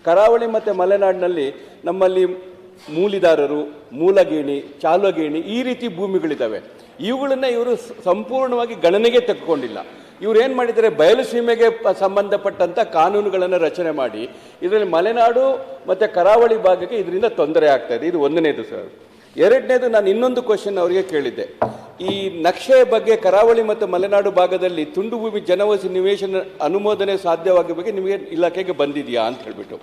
ಕರಾವಳಿ ಮತ್ತು ಮಲೆನಾಡಿನಲ್ಲಿ ನಮ್ಮಲ್ಲಿ ಮೂಲಿದಾರರು, ಮೂಲಗೇಣಿ, ಚಾಲುಗೇಣಿ ಈ ರೀತಿ ಭೂಮಿಗಳಿದ್ದಾವೆ. ಇವುಗಳನ್ನು ಇವರು ಸಂಪೂರ್ಣವಾಗಿ ಗಣನೆಗೆ ತೆಗೆದುಕೊಂಡಿಲ್ಲ. ಇವ್ರು ಏನು ಮಾಡಿದ್ದಾರೆ, ಬಯಲು ಸೀಮೆಗೆ ಸಂಬಂಧಪಟ್ಟಂಥ ಕಾನೂನುಗಳನ್ನು ರಚನೆ ಮಾಡಿ ಇದರಲ್ಲಿ ಮಲೆನಾಡು ಮತ್ತು ಕರಾವಳಿ ಭಾಗಕ್ಕೆ ಇದರಿಂದ ತೊಂದರೆ ಆಗ್ತಾ ಇದೆ. ಇದು ಒಂದನೇದು ಸರ್. ಎರಡನೇದು, ನಾನು ಇನ್ನೊಂದು ಕ್ವಶನ್ ಅವರಿಗೆ ಕೇಳಿದ್ದೆ. ಈ ನಕ್ಷೆಯ ಬಗ್ಗೆ ಕರಾವಳಿ ಮತ್ತು ಮಲೆನಾಡು ಭಾಗದಲ್ಲಿ ತುಂಡು ಭೂಮಿ ಜನವಸತಿ ನಿವೇಶನ ಅನುಮೋದನೆ ಸಾಧ್ಯವಾಗುವ ಬಗ್ಗೆ ನಿಮಗೆ ಇಲಾಖೆಗೆ ಬಂದಿದೆಯಾ ಅಂತ ಹೇಳ್ಬಿಟ್ಟು.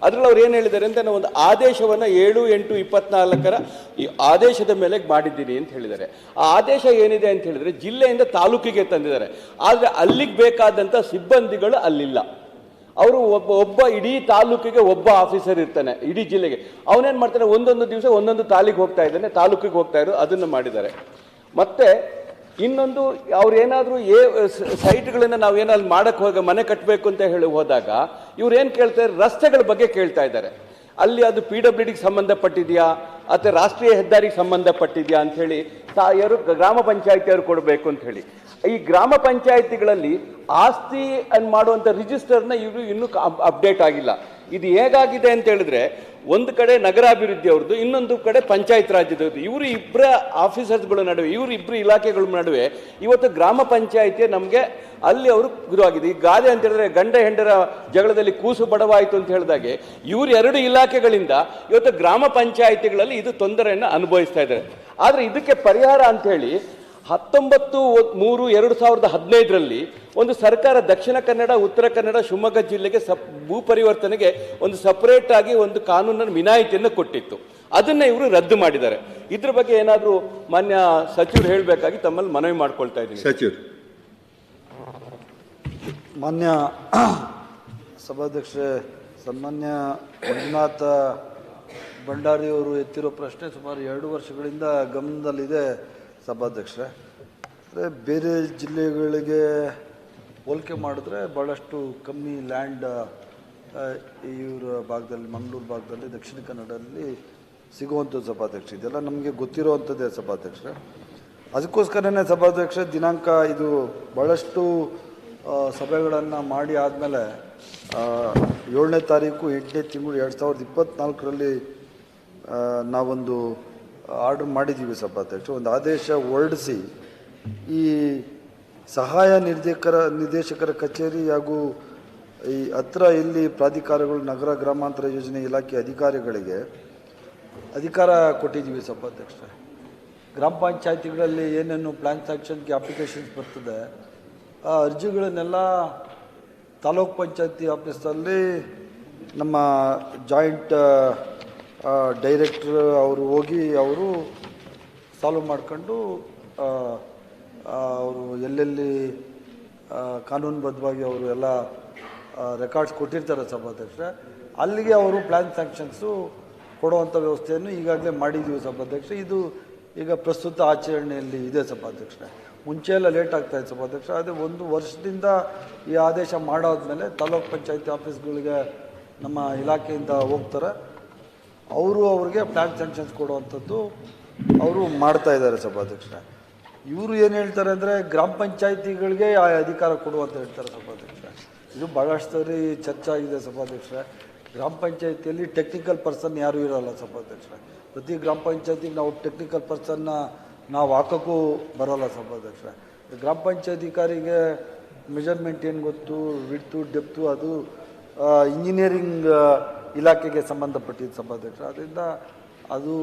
ಅದರಲ್ಲಿ ಅವ್ರು ಏನು ಹೇಳಿದ್ದಾರೆ ಅಂತ, ನಾವು ಒಂದು ಆದೇಶವನ್ನು 7/8/24 ಈ ಆದೇಶದ ಮೇಲೆ ಮಾಡಿದ್ದೀನಿ ಅಂತ ಹೇಳಿದ್ದಾರೆ. ಆ ಆದೇಶ ಏನಿದೆ ಅಂತ ಹೇಳಿದರೆ ಜಿಲ್ಲೆಯಿಂದ ತಾಲೂಕಿಗೆ ತಂದಿದ್ದಾರೆ. ಆದರೆ ಅಲ್ಲಿಗೆ ಬೇಕಾದಂಥ ಸಿಬ್ಬಂದಿಗಳು ಅಲ್ಲಿಲ್ಲ. ಅವರು ಒಬ್ಬ ಇಡೀ ತಾಲೂಕಿಗೆ ಒಬ್ಬ ಆಫೀಸರ್ ಇರ್ತಾನೆ, ಇಡೀ ಜಿಲ್ಲೆಗೆ. ಅವನೇನು ಮಾಡ್ತಾನೆ, ಒಂದೊಂದು ದಿವಸ ಒಂದೊಂದು ತಾಲೂಕಿಗೆ ಹೋಗ್ತಾ ಇರೋದು ಅದನ್ನು ಮಾಡಿದ್ದಾರೆ. ಮತ್ತು ಇನ್ನೊಂದು, ಅವ್ರು ಏನಾದರೂ ಸೈಟ್ಗಳನ್ನು ನಾವು ಏನಾದ್ರು ಮಾಡೋಕ್ಕೆ ಹೋಗ ಮನೆ ಕಟ್ಟಬೇಕು ಅಂತ ಹೇಳಿ ಹೋದಾಗ ಇವ್ರು ಏನು ಕೇಳ್ತಾರೆ, ರಸ್ತೆಗಳ ಬಗ್ಗೆ ಕೇಳ್ತಾ ಇದ್ದಾರೆ. ಅಲ್ಲಿ ಅದು PWDಗೆ ಸಂಬಂಧಪಟ್ಟಿದೆಯಾ ಅಥವಾ ರಾಷ್ಟ್ರೀಯ ಹೆದ್ದಾರಿಗೆ ಸಂಬಂಧಪಟ್ಟಿದೆಯಾ ಅಂಥೇಳಿ ಯಾರು ಗ್ರಾಮ ಪಂಚಾಯತಿಯವರು ಕೊಡಬೇಕು ಅಂತ ಹೇಳಿ. ಈ ಗ್ರಾಮ ಪಂಚಾಯತಿಗಳಲ್ಲಿ ಆಸ್ತಿ ಮಾಡುವಂಥ ರಿಜಿಸ್ಟರ್ನ ಇವರು ಇನ್ನೂ ಅಪ್ಡೇಟ್ ಆಗಿಲ್ಲ. ಇದು ಹೇಗಾಗಿದೆ ಅಂತ ಹೇಳಿದ್ರೆ, ಒಂದು ಕಡೆ ನಗರಾಭಿವೃದ್ಧಿ ಅವ್ರದ್ದು, ಇನ್ನೊಂದು ಕಡೆ ಪಂಚಾಯತ್ ರಾಜ್ಯದವ್ರದ್ದು. ಇವರು ಇಬ್ಬರ ಆಫೀಸರ್ಸ್ಗಳ ನಡುವೆ, ಇವರು ಇಬ್ಬರು ಇಲಾಖೆಗಳ ನಡುವೆ ಇವತ್ತು ಗ್ರಾಮ ಪಂಚಾಯತಿ ನಮಗೆ ಅಲ್ಲಿ ಅವರು ಗುರುವಾಗಿದೆ. ಈ ಗಾದೆ ಅಂತ ಹೇಳಿದ್ರೆ ಗಂಡ ಹೆಂಡರ ಜಗಳದಲ್ಲಿ ಕೂಸು ಬಡವಾಯಿತು ಅಂತ ಹೇಳಿದಾಗೆ ಇವರು ಎರಡು ಇಲಾಖೆಗಳಿಂದ ಇವತ್ತು ಗ್ರಾಮ ಪಂಚಾಯತಿಗಳಲ್ಲಿ ಇದು ತೊಂದರೆಯನ್ನು ಅನುಭವಿಸ್ತಾ ಇದ್ದಾರೆ. ಆದರೆ ಇದಕ್ಕೆ ಪರಿಹಾರ ಅಂಥೇಳಿ 19/3/2015 ಒಂದು ಸರ್ಕಾರ ದಕ್ಷಿಣ ಕನ್ನಡ, ಉತ್ತರ ಕನ್ನಡ, ಶಿವಮೊಗ್ಗ ಜಿಲ್ಲೆಗೆ ಭೂ ಪರಿವರ್ತನೆಗೆ ಒಂದು ಸಪರೇಟ್ ಆಗಿ ಒಂದು ಕಾನೂನನ್ನು ವಿನಾಯಿತಿಯನ್ನು ಕೊಟ್ಟಿತ್ತು. ಅದನ್ನು ಇವರು ರದ್ದು ಮಾಡಿದ್ದಾರೆ. ಇದ್ರ ಬಗ್ಗೆ ಏನಾದರೂ ಮಾನ್ಯ ಸಚಿವರು ಹೇಳಬೇಕಾಗಿ ತಮ್ಮಲ್ಲಿ ಮನವಿ ಮಾಡ್ಕೊಳ್ತಾ ಇದ್ದೀನಿ. ಸಚಿವರು. ಮಾನ್ಯ ಸಭಾಧ್ಯಕ್ಷರೇ, ಸನ್ಮಾನ್ಯ ಮಂಜುನಾಥ ಭಂಡಾರಿಯವರು ಎತ್ತಿರೋ ಪ್ರಶ್ನೆ ಸುಮಾರು 2 ವರ್ಷಗಳಿಂದ ಗಮನದಲ್ಲಿದೆ ಸಭಾಧ್ಯಕ್ಷರೇ. ಅಂದರೆ ಬೇರೆ ಜಿಲ್ಲೆಗಳಿಗೆ ಹೋಲಿಕೆ ಮಾಡಿದ್ರೆ ಭಾಳಷ್ಟು ಕಮ್ಮಿ ಲ್ಯಾಂಡ್ ಇವರ ಭಾಗದಲ್ಲಿ, ಮಂಗಳೂರು ಭಾಗದಲ್ಲಿ, ದಕ್ಷಿಣ ಕನ್ನಡದಲ್ಲಿ ಸಿಗುವಂಥದ್ದು ಸಭಾಧ್ಯಕ್ಷ. ಇದೆಲ್ಲ ನಮಗೆ ಗೊತ್ತಿರೋವಂಥದ್ದೇ ಸಭಾಧ್ಯಕ್ಷರೇ. ಅದಕ್ಕೋಸ್ಕರನೇ ಸಭಾಧ್ಯಕ್ಷ ದಿನಾಂಕ ಇದು ಭಾಳಷ್ಟು ಸಭೆಗಳನ್ನು ಮಾಡಿ ಆದಮೇಲೆ 7ನೇ ತಾರೀಕು 8ನೇ ತಿಂಗಳು 2024 ನಾವೊಂದು ಆರ್ಡರ್ ಮಾಡಿದ್ದೀವಿ ಸಭಾಧ್ಯಕ್ಷ. ಒಂದು ಆದೇಶ ಹೊರಡಿಸಿ ಈ ಸಹಾಯ ನಿರ್ದೇಶಕರ ಕಚೇರಿ ಹಾಗೂ ಈ ಹತ್ರ ಇಲ್ಲಿ ಪ್ರಾಧಿಕಾರಗಳು, ನಗರ ಗ್ರಾಮಾಂತರ ಯೋಜನೆ ಇಲಾಖೆ ಅಧಿಕಾರಿಗಳಿಗೆ ಅಧಿಕಾರ ಕೊಟ್ಟಿದ್ದೀವಿ ಸಭಾಧ್ಯಕ್ಷ. ಗ್ರಾಮ ಪಂಚಾಯತಿಗಳಲ್ಲಿ ಏನೇನು ಪ್ಲ್ಯಾನ್ ಸ್ಯಾಂಕ್ಷನ್ಗೆ ಅಪ್ಲಿಕೇಶನ್ಸ್ ಬರ್ತದೆ, ಆ ಅರ್ಜಿಗಳನ್ನೆಲ್ಲ ತಾಲೂಕ್ ಪಂಚಾಯತಿ ಆಫೀಸಲ್ಲಿ ನಮ್ಮ ಜಾಯಿಂಟ್ ಡೈರೆಕ್ಟ್ರ್ ಅವರು ಹೋಗಿ ಅವರು ಸಾಲ್ವ್ ಮಾಡ್ಕೊಂಡು ಅವರು ಎಲ್ಲೆಲ್ಲಿ ಕಾನೂನುಬದ್ಧವಾಗಿ ಅವರು ಎಲ್ಲ ರೆಕಾರ್ಡ್ಸ್ ಕೊಟ್ಟಿರ್ತಾರೆ ಸಭಾಧ್ಯಕ್ಷರೇ, ಅಲ್ಲಿಗೆ ಅವರು ಪ್ಲ್ಯಾನ್ ಸ್ಯಾಂಕ್ಷನ್ಸು ಕೊಡುವಂಥ ವ್ಯವಸ್ಥೆಯನ್ನು ಈಗಾಗಲೇ ಮಾಡಿದ್ದೀವಿ ಸಭಾಧ್ಯಕ್ಷ. ಇದು ಈಗ ಪ್ರಸ್ತುತ ಆಚರಣೆಯಲ್ಲಿ ಇದೆ ಸಭಾಧ್ಯಕ್ಷರೇ. ಮುಂಚೆ ಎಲ್ಲ ಲೇಟ್ ಆಗ್ತಾಯಿತ್ತು ಸಭಾಧ್ಯಕ್ಷ. ಅದೇ 1 ವರ್ಷದಿಂದ ಈ ಆದೇಶ ಮಾಡಾದ್ಮೇಲೆ ತಾಲೂಕ್ ಪಂಚಾಯತಿ ಆಫೀಸ್ಗಳಿಗೆ ನಮ್ಮ ಇಲಾಖೆಯಿಂದ ಹೋಗ್ತಾರೆ, ಅವರು ಅವ್ರಿಗೆ ಪ್ಲ್ಯಾನ್ ಸ್ಯಾಂಕ್ಷನ್ಸ್ ಕೊಡುವಂಥದ್ದು ಅವರು ಮಾಡ್ತಾಯಿದ್ದಾರೆ ಸಭಾಧ್ಯಕ್ಷರೇ. ಇವರು ಏನು ಹೇಳ್ತಾರೆ ಅಂದರೆ ಗ್ರಾಮ ಪಂಚಾಯತಿಗಳಿಗೆ ಆ ಅಧಿಕಾರ ಕೊಡು ಅಂತ ಹೇಳ್ತಾರೆ ಸಭಾಧ್ಯಕ್ಷರೇ. ಇದು ಭಾಳಷ್ಟು ಸರಿ ಚರ್ಚೆ ಆಗಿದೆ ಸಭಾಧ್ಯಕ್ಷರೇ. ಗ್ರಾಮ ಪಂಚಾಯತಿಯಲ್ಲಿ ಟೆಕ್ನಿಕಲ್ ಪರ್ಸನ್ ಯಾರೂ ಇರೋಲ್ಲ ಸಭಾಧ್ಯಕ್ಷರೇ. ಪ್ರತಿ ಗ್ರಾಮ ಪಂಚಾಯತಿಗೆ ನಾವು ಟೆಕ್ನಿಕಲ್ ಪರ್ಸನ್ನ ನಾವು ಹಾಕೋಕ್ಕೂ ಬರೋಲ್ಲ ಸಭಾಧ್ಯಕ್ಷರೇ. ಗ್ರಾಮ ಪಂಚಾಯತಿಕಾರಿಗೆ ಮೆಜರ್ಮೆಂಟ್ ಏನು ಗೊತ್ತು, ವಿಡ್ತು ಡೆಪ್ತು, ಅದು ಇಂಜಿನಿಯರಿಂಗ್ ಇಲಾಖೆಗೆ ಸಂಬಂಧಪಟ್ಟಿದ್ದು ಸಭಾಧ್ಯಕ್ಷ. ಅದರಿಂದ ಅದು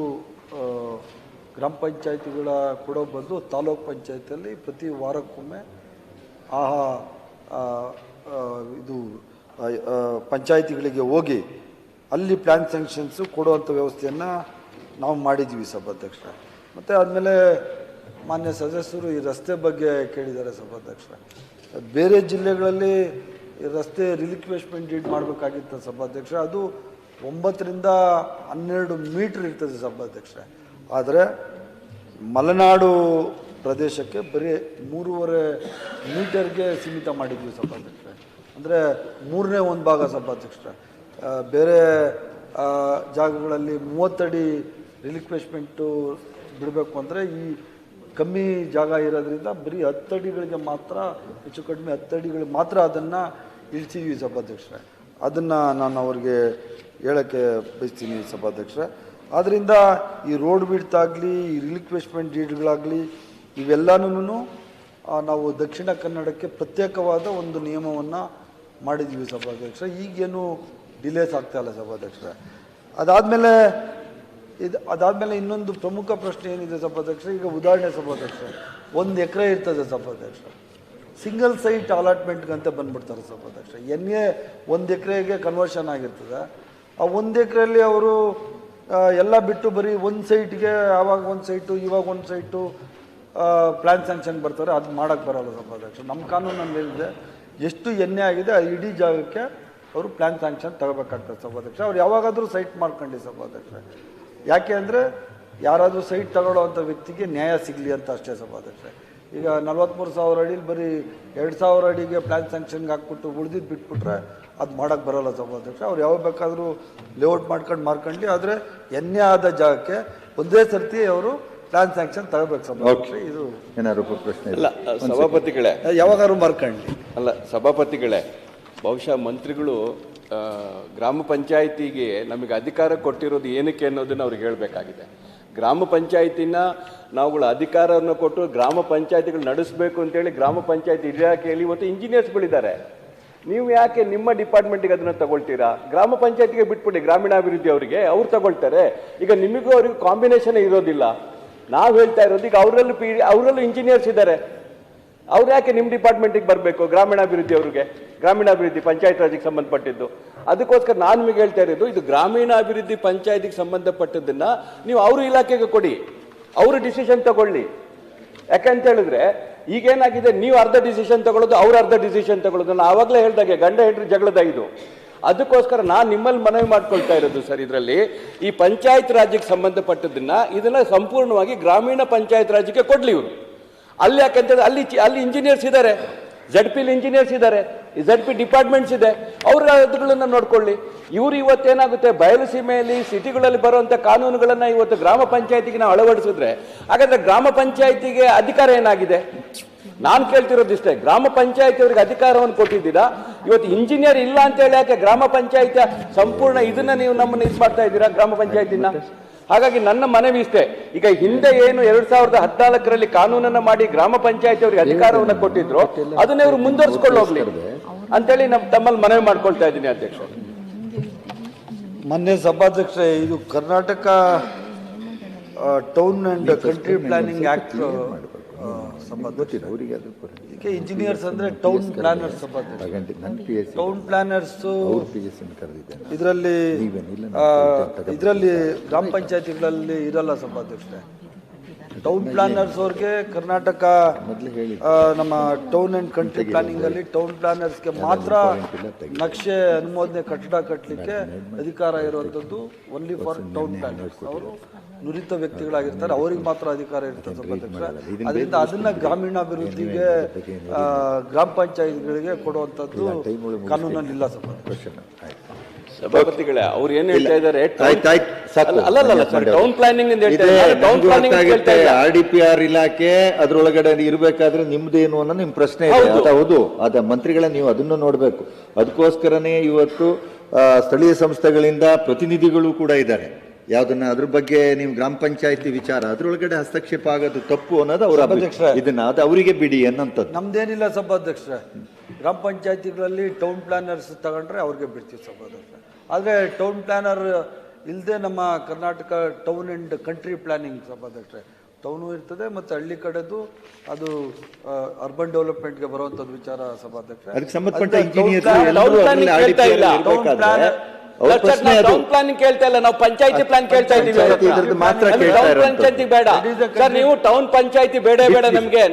ಗ್ರಾಮ ಪಂಚಾಯತಿಗಳ ಕೊಡೋ ಬದಲು ತಾಲೂಕ್ ಪಂಚಾಯತಿಯಲ್ಲಿ ಪ್ರತಿ ವಾರಕ್ಕೊಮ್ಮೆ ಇದು ಪಂಚಾಯತಿಗಳಿಗೆ ಹೋಗಿ ಅಲ್ಲಿ ಪ್ಲ್ಯಾನ್ ಸ್ಯಾಂಕ್ಷನ್ಸು ಕೊಡುವಂಥ ವ್ಯವಸ್ಥೆಯನ್ನು ನಾವು ಮಾಡಿದ್ದೀವಿ ಸಭಾಧ್ಯಕ್ಷ. ಮತ್ತು ಆದಮೇಲೆ ಮಾನ್ಯ ಸದಸ್ಯರು ಈ ರಸ್ತೆ ಬಗ್ಗೆ ಕೇಳಿದ್ದಾರೆ ಸಭಾಧ್ಯಕ್ಷ. ಬೇರೆ ಜಿಲ್ಲೆಗಳಲ್ಲಿ ರಸ್ತೆ ರಿಲಿಕ್ವೆಶ್ಮೆಂಟ್ ಡೀಡ್ ಮಾಡಬೇಕಾಗಿತ್ತು ಸಭಾಧ್ಯಕ್ಷ. ಅದು 9ರಿಂದ 12 ಮೀಟ್ರ್ ಇರ್ತದೆ ಸಭಾಧ್ಯಕ್ಷ. ಆದರೆ ಮಲೆನಾಡು ಪ್ರದೇಶಕ್ಕೆ ಬರೀ 3.5 ಮೀಟರ್ಗೆ ಸೀಮಿತ ಮಾಡಿದ್ವಿ ಸಭಾಧ್ಯಕ್ಷ. ಅಂದರೆ 1/3 ಭಾಗ ಸಭಾಧ್ಯಕ್ಷ. ಬೇರೆ ಜಾಗಗಳಲ್ಲಿ 30 ಅಡಿ ರಿಲಿಕ್ವೆಶ್ಮೆಂಟು ಬಿಡಬೇಕು ಅಂದರೆ ಈ ಕಮ್ಮಿ ಜಾಗ ಇರೋದ್ರಿಂದ ಬರೀ 10 ಅಡಿಗಳಿಗೆ ಮಾತ್ರ, ಹೆಚ್ಚು ಕಡಿಮೆ 10 ಅಡಿಗಳಿಗೆ ಮಾತ್ರ ಅದನ್ನು ಇಳಿಸಿದ್ವಿ ಸಭಾಧ್ಯಕ್ಷ. ಅದನ್ನು ನಾನು ಅವ್ರಿಗೆ ಹೇಳೋಕ್ಕೆ ಬಯಸ್ತೀನಿ ಸಭಾಧ್ಯಕ್ಷರೇ. ಆದ್ದರಿಂದ ಈ ರೋಡ್ ಬಿಡ್ತ್ ಆಗಲಿ, ಈ ರಿಲಿಕ್ವೆಶ್ಮೆಂಟ್ ಡೀಡ್ಗಳಾಗಲಿ ಇವೆಲ್ಲನೂ ನಾವು ದಕ್ಷಿಣ ಕನ್ನಡಕ್ಕೆ ಪ್ರತ್ಯೇಕವಾದ ಒಂದು ನಿಯಮವನ್ನು ಮಾಡಿದ್ದೀವಿ ಸಭಾಧ್ಯಕ್ಷರೇ. ಈಗೇನು ಡಿಲೇಸ್ ಆಗ್ತಾಯಿಲ್ಲ ಸಭಾಧ್ಯಕ್ಷರೇ. ಅದಾದಮೇಲೆ ಇನ್ನೊಂದು ಪ್ರಮುಖ ಪ್ರಶ್ನೆ ಏನಿದೆ ಸಭಾಧ್ಯಕ್ಷರೇ, ಈಗ ಉದಾಹರಣೆ ಸಭಾಧ್ಯಕ್ಷರೇ, 1 ಎಕರೆ ಇರ್ತದೆ ಸಭಾಧ್ಯಕ್ಷರೇ, ಸಿಂಗಲ್ ಸೈಟ್ ಅಲಾಟ್ಮೆಂಟ್ಗಂತ ಬಂದ್ಬಿಡ್ತಾರೆ ಸಭಾಧ್ಯಕ್ಷರೇ. ಒಂದು ಎಕರೆಗೆ ಕನ್ವರ್ಷನ್ ಆಗಿರ್ತದೆ. ಆ 1 ಎಕರೆಯಲ್ಲಿ ಅವರು ಎಲ್ಲ ಬಿಟ್ಟು ಬರೀ ಒಂದು ಸೈಟ್ಗೆ ಆವಾಗ ಒಂದು ಸೈಟು ಇವಾಗ ಒಂದು ಸೈಟು ಪ್ಲ್ಯಾನ್ ಸ್ಯಾಂಕ್ಷನ್ ಬರ್ತಾರೆ. ಅದು ಮಾಡೋಕ್ಕೆ ಬರೋಲ್ಲ ಸಭಾಧ್ಯಕ್ಷರೇ. ನಮ್ಮ ಕಾನೂನಲ್ಲಿ ಹೇಳಿದೆ ಎಷ್ಟು ಎಣ್ಣೆ ಆಗಿದೆ ಆ ಇಡೀ ಜಾಗಕ್ಕೆ ಅವರು ಪ್ಲ್ಯಾನ್ ಸ್ಯಾಂಕ್ಷನ್ ತಗೋಬೇಕಾಗ್ತದೆ ಸಭಾಧ್ಯಕ್ಷರೇ. ಅವ್ರು ಯಾವಾಗಾದರೂ ಸೈಟ್ ಮಾಡ್ಕೊಂಡು ಸಭಾಧ್ಯಕ್ಷರೇ. ಯಾಕೆ ಅಂದರೆ ಯಾರಾದರೂ ಸೈಟ್ ತಗೊಳ್ಳೋವಂಥ ವ್ಯಕ್ತಿಗೆ ನ್ಯಾಯ ಸಿಗಲಿ ಅಂತ ಅಷ್ಟೇ ಸಭಾಧ್ಯಕ್ಷರೇ. ಈಗ 43,000 ಅಡಿಲಿ ಬರೀ 2,000 ಅಡಿಗೆ ಪ್ಲ್ಯಾನ್ ಸ್ಯಾಂಕ್ಷನ್ಗೆ ಹಾಕ್ಬಿಟ್ಟು ಉಳಿದಿದ್ದು ಬಿಟ್ಬಿಟ್ರೆ ಅದು ಮಾಡೋಕ್ಕೆ ಬರೋಲ್ಲ ಸಭಾಧ್ಯಕ್ಷರೇ. ಅವ್ರು ಯಾವಾಗ ಬೇಕಾದರೂ ಲೇಔಟ್ ಮಾಡ್ಕೊಂಡು ಆದರೆ ಎಣ್ಣೆ ಆದ ಜಾಗಕ್ಕೆ ಒಂದೇ ಸರ್ತಿ ಅವರು ಪ್ಲ್ಯಾನ್ ಸ್ಯಾಂಕ್ಷನ್ ತಗೋಬೇಕು ಸಭಾಧ್ಯಕ್ಷರೇ. ಇದು ಏನಾದ್ರು ಪ್ರಶ್ನೆ ಅಲ್ಲ ಸಭಾಪತಿಗಳೇ, ಯಾವಾಗಾದ್ರು ಮಾರ್ಕೊಂಡ್ಲಿ ಅಲ್ಲ ಸಭಾಪತಿಗಳೇ, ಬಹುಶಃ ಮಂತ್ರಿಗಳು ಗ್ರಾಮ ಪಂಚಾಯಿತಿಗೆ ನಮಗೆ ಅಧಿಕಾರ ಕೊಟ್ಟಿರೋದು ಏನಕ್ಕೆ ಅನ್ನೋದನ್ನು ಅವ್ರಿಗೆ ಹೇಳಬೇಕಾಗಿದೆ. ಗ್ರಾಮ ಪಂಚಾಯಿತಿನ ನಾವುಗಳು ಅಧಿಕಾರವನ್ನು ಕೊಟ್ಟು ಗ್ರಾಮ ಪಂಚಾಯಿತಿಗಳು ನಡೆಸಬೇಕು ಅಂತೇಳಿ ಗ್ರಾಮ ಪಂಚಾಯಿತಿ ಇಲಾಖೆಯಲ್ಲಿ ಇವತ್ತು ಇಂಜಿನಿಯರ್ಸ್ಗಳಿದ್ದಾರೆ. ನೀವು ಯಾಕೆ ನಿಮ್ಮ ಡಿಪಾರ್ಟ್ಮೆಂಟಿಗೆ ಅದನ್ನು ತಗೊಳ್ತೀರಾ? ಗ್ರಾಮ ಪಂಚಾಯಿತಿಗೆ ಬಿಟ್ಬಿಡಿ, ಗ್ರಾಮೀಣಾಭಿವೃದ್ಧಿ ಅವರಿಗೆ ಅವ್ರು ತಗೊಳ್ತಾರೆ. ಈಗ ನಿಮಗೂ ಅವ್ರಿಗೆ ಕಾಂಬಿನೇಷನ್ ಇರೋದಿಲ್ಲ. ನಾವು ಹೇಳ್ತಾ ಇರೋದು ಈಗ ಅವರಲ್ಲೂ ಇಂಜಿನಿಯರ್ಸ್ ಇದ್ದಾರೆ. ಅವ್ರು ಯಾಕೆ ನಿಮ್ಮ ಡಿಪಾರ್ಟ್ಮೆಂಟಿಗೆ ಬರಬೇಕು? ಗ್ರಾಮೀಣಾಭಿವೃದ್ಧಿ ಅವ್ರಿಗೆ, ಗ್ರಾಮೀಣಾಭಿವೃದ್ಧಿ ಪಂಚಾಯತ್ ರಾಜ್ಗೆ ಸಂಬಂಧಪಟ್ಟಿದ್ದು. ಅದಕ್ಕೋಸ್ಕರ ನಾನು ನಿಮಗೆ ಹೇಳ್ತಾ ಇರೋದು, ಇದು ಗ್ರಾಮೀಣಾಭಿವೃದ್ಧಿ ಪಂಚಾಯತಿಗೆ ಸಂಬಂಧಪಟ್ಟದ್ದನ್ನು ನೀವು ಅವ್ರ ಇಲಾಖೆಗೆ ಕೊಡಿ, ಅವರು ಡಿಸಿಷನ್ ತಗೊಳ್ಳಿ. ಯಾಕಂತ ಹೇಳಿದ್ರೆ ಈಗೇನಾಗಿದೆ, ನೀವು ಅರ್ಧ ಡಿಸಿಷನ್ ತಗೊಳ್ಳೋದು, ಅವ್ರು ಅರ್ಧ ಡಿಸಿಷನ್ ತಗೊಳ್ಳೋದು. ನಾನು ಆವಾಗಲೇ ಹೇಳ್ದಾಗೆ ಗಂಡ ಹೆಂಡ್ರಿ ಜಗಳದ ಇದು. ಅದಕ್ಕೋಸ್ಕರ ನಾನು ನಿಮ್ಮಲ್ಲಿ ಮನವಿ ಮಾಡ್ಕೊಳ್ತಾ ಇರೋದು ಸರ್, ಇದರಲ್ಲಿ ಈ ಪಂಚಾಯತ್ ರಾಜ್ಯಕ್ಕೆ ಇದನ್ನ ಸಂಪೂರ್ಣವಾಗಿ ಗ್ರಾಮೀಣ ಪಂಚಾಯತ್ ರಾಜ್ಯಕ್ಕೆ ಕೊಡ್ಲಿ ಇವರು. ಅಲ್ಲಿ ಯಾಕಂತಂದ್ರೆ ಅಲ್ಲಿ ಇಂಜಿನಿಯರ್ಸ್ ಇದ್ದಾರೆ, ZP ಇಂಜಿನಿಯರ್ಸ್ ಇದ್ದಾರೆ, ZP ಡಿಪಾರ್ಟ್ಮೆಂಟ್ಸ್ ಇದೆ, ಅವ್ರ ಅದಗಳನ್ನು ನೋಡ್ಕೊಳ್ಳಿ. ಇವರು ಇವತ್ತೇನಾಗುತ್ತೆ, ಬಯಲು ಸೀಮೆಯಲ್ಲಿ ಸಿಟಿಗಳಲ್ಲಿ ಬರುವಂಥ ಕಾನೂನುಗಳನ್ನು ಇವತ್ತು ಗ್ರಾಮ ಪಂಚಾಯತಿಗೆ ನಾವು ಅಳವಡಿಸಿದ್ರೆ ಹಾಗಾದ್ರೆ ಗ್ರಾಮ ಪಂಚಾಯತಿಗೆ ಅಧಿಕಾರ ಏನಾಗಿದೆ? ನಾನು ಕೇಳ್ತಿರೋದಿಷ್ಟೇ, ಗ್ರಾಮ ಪಂಚಾಯತಿ ಅವರಿಗೆ ಅಧಿಕಾರವನ್ನು ಕೊಟ್ಟಿದ್ದೀರಾ. ಇವತ್ತು ಇಂಜಿನಿಯರ್ ಇಲ್ಲ ಅಂತ ಹೇಳಿ ಯಾಕೆ ಗ್ರಾಮ ಪಂಚಾಯತಿಯ ಸಂಪೂರ್ಣ ಇದನ್ನ ನೀವು ನಮ್ಮನ್ನು ಇದು ಮಾಡ್ತಾ ಇದ್ದೀರಾ, ಗ್ರಾಮ ಪಂಚಾಯತಿನ? ಹಾಗಾಗಿ ನನ್ನ ಮನವಿ ಇಷ್ಟೇ, ಈಗ ಹಿಂದೆ ಏನು 2014ರಲ್ಲಿ ಕಾನೂನನ್ನ ಮಾಡಿ ಗ್ರಾಮ ಪಂಚಾಯತಿ ಅವರಿಗೆ ಅಧಿಕಾರವನ್ನು ಕೊಟ್ಟಿದ್ರು, ಅದನ್ನ ಇವರು ಮುಂದುವರಿಸಿಕೊಂಡು ಹೋಗ್ಲಿ ಅಂತೇಳಿ ತಮ್ಮಲ್ಲಿ ಮನವಿ ಮಾಡ್ಕೊಳ್ತಾ ಇದ್ದೀನಿ ಅಧ್ಯಕ್ಷ. ಮೊನ್ನೆ ಸಭಾಧ್ಯಕ್ಷರೇ, ಇದು Karnataka town and country planning act ಇದಕ್ಕೆ ಇಂಜಿನಿಯರ್ಸ್ ಅಂದ್ರೆ ಟೌನ್ ಪ್ಲಾನರ್ಸ್ ಟೌನ್ ಪ್ಲಾನರ್ಸ್ ಇದರಲ್ಲಿ ಗ್ರಾಮ ಪಂಚಾಯತಿಗಳಲ್ಲಿ ಇರಲ್ಲ ಸಭಾಧ್ಯಕ್ಷರೇ. ಟೌನ್ ಪ್ಲಾನರ್ಸ್ ಅವ್ರಿಗೆ ಕರ್ನಾಟಕ ನಮ್ಮ ಟೌನ್ ಅಂಡ್ ಕಂಟ್ರಿ ಪ್ಲಾನಿಂಗ್ ಅಲ್ಲಿ ಟೌನ್ ಪ್ಲಾನರ್ಸ್ಗೆ ಮಾತ್ರ ನಕ್ಷೆ ಅನುಮೋದನೆ ಕಟ್ಟಡ ಕಟ್ಟಲಿಕ್ಕೆ ಅಧಿಕಾರ ಇರುವಂಥದ್ದು. Only for town planners. ಅವರು ನುರಿತ ವ್ಯಕ್ತಿಗಳಾಗಿರ್ತಾರೆ, ಅವ್ರಿಗೆ ಮಾತ್ರ ಅಧಿಕಾರ ಇರ್ತದೆ ಸಭಾಧ್ಯಕ್ಷರೇ. ಅದರಿಂದ ಅದನ್ನ ಗ್ರಾಮೀಣಾಭಿವೃದ್ಧಿಗೆ ಗ್ರಾಮ ಪಂಚಾಯತ್ಗಳಿಗೆ ಕೊಡುವಂಥದ್ದು ಕಾನೂನಲ್ಲಿ ಇಲ್ಲ ಸಭಾಧ್ಯಕ್ಷ. ಸಭಾಪತಿಗಳೇ, ಅವ್ರು ಏನ್ ಹೇಳ್ತಾ ಇದ್ದಾರೆ, ಟೌನ್ ಪ್ಲಾನಿಂಗ್ RDPR ಇಲಾಖೆ ಅದ್ರೊಳಗಡೆ ಇರ್ಬೇಕಾದ್ರೆ ನಿಮ್ದೇನು ಅನ್ನೋ ನಿಮ್ ಪ್ರಶ್ನೆ ಇದೆ. ಹೌದು, ಅದ ಮಂತ್ರಿಗಳ ನೀವು ಅದನ್ನು ನೋಡ್ಬೇಕು. ಅದಕ್ಕೋಸ್ಕರನೇ ಇವತ್ತು ಸ್ಥಳೀಯ ಸಂಸ್ಥೆಗಳಿಂದ ಪ್ರತಿನಿಧಿಗಳು ಕೂಡ ಇದ್ದಾರೆ. ಯಾವ್ದನ್ನ ಅದ್ರ ಬಗ್ಗೆ ನೀವು ಗ್ರಾಮ ಪಂಚಾಯತಿ ವಿಚಾರ ಅದ್ರೊಳಗಡೆ ಹಸ್ತಕ್ಷೇಪ ಆಗೋದು ತಪ್ಪು ಅನ್ನೋದು ಅವ್ರ ಇದನ್ನ ಅದು ಅವರಿಗೆ ಬಿಡಿ ಅನ್ನೋಂಥದ್ದು. ನಮ್ದೇನಿಲ್ಲ ಸಭಾಧ್ಯಕ್ಷರೇ. ಗ್ರಾಮ ಪಂಚಾಯತಿಗಳಲ್ಲಿ ಟೌನ್ ಪ್ಲಾನರ್ಸ್ ತಗೊಂಡ್ರೆ ಅವ್ರಿಗೆ ಬಿಡ್ತೀವಿ ಸಭಾಧ್ಯಕ್ಷರೇ. ಆದರೆ ಟೌನ್ ಪ್ಲಾನರ್ ಇಲ್ಲದೆ ನಮ್ಮ Karnataka town and country planning ಸಭಾಧ್ಯಕ್ಷರೇ, ಟೌನು ಇರ್ತದೆ ಮತ್ತು ಹಳ್ಳಿ ಕಡೆದು ಅದು ಅರ್ಬನ್ ಡೆವಲಪ್ಮೆಂಟ್ಗೆ ಬರುವಂಥದ್ದು ವಿಚಾರ ಸಭಾಧ್ಯಕ್ಷರೇ. ಅದಕ್ಕೆ ಸಂಬಂಧಪಟ್ಟ ಇಂಜಿನಿಯರ್ ಟೌನ್ ಪ್ಲಾನಿಂಗ್ ಕೇಳ್ತಾ ಇಲ್ಲ, ನಾವು ಪಂಚಾಯತಿ ಪ್ಲಾನ್ ಕೇಳ್ತಾ ಇದೀವಿ. ಟೌನ್ ಪಂಚಾಯತಿ ಬೇಡ ಸರ್, ನೀವು ಟೌನ್ ಪಂಚಾಯತಿ ಬೇಡ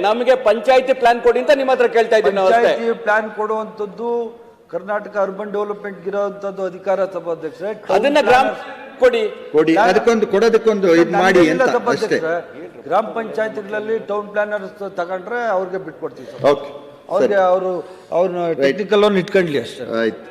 ನಮಗೆ ಪಂಚಾಯತಿ ಪ್ಲಾನ್ ಕೊಡಿ ಅಂತ ನಿಮ್ಮ ಹತ್ರ ಕೇಳ್ತಾ ಇದ್ದೀವಿ. ಪಂಚಾಯತಿ ಪ್ಲಾನ್ ಕೊಡುವಂಥದ್ದು ಕರ್ನಾಟಕ ಅರ್ಬನ್ ಡೆವಲಪ್ಮೆಂಟ್ ಇರೋಂಥದ್ದು ಅಧಿಕಾರ ಸಭಾಧ್ಯಕ್ಷರೇ. ಅದನ್ನ ಗ್ರಾಮ ಕೊಡಿ ಕೊಡೋದಕ್ಕೊಂದು ಇದು ಮಾಡಿ ಅಂತ ಅಷ್ಟೇ. ಗ್ರಾಮ ಪಂಚಾಯತಿಗಳಲ್ಲಿ ಟೌನ್ ಪ್ಲಾನರ್ಸ್ ತಗೊಂಡ್ರೆ ಅವ್ರಿಗೆ ಬಿಟ್ಕೊಡ್ತೀವಿ ಸರ್. ಅವ್ರಿಗೆ ಅವ್ರನ್ನ ಟೆಕ್ನಿಕಲ್ ಅನ್ನು ಇಟ್ಕೊಂಡ್ಲಿ ಅಷ್ಟೇ. ಆಯ್ತು.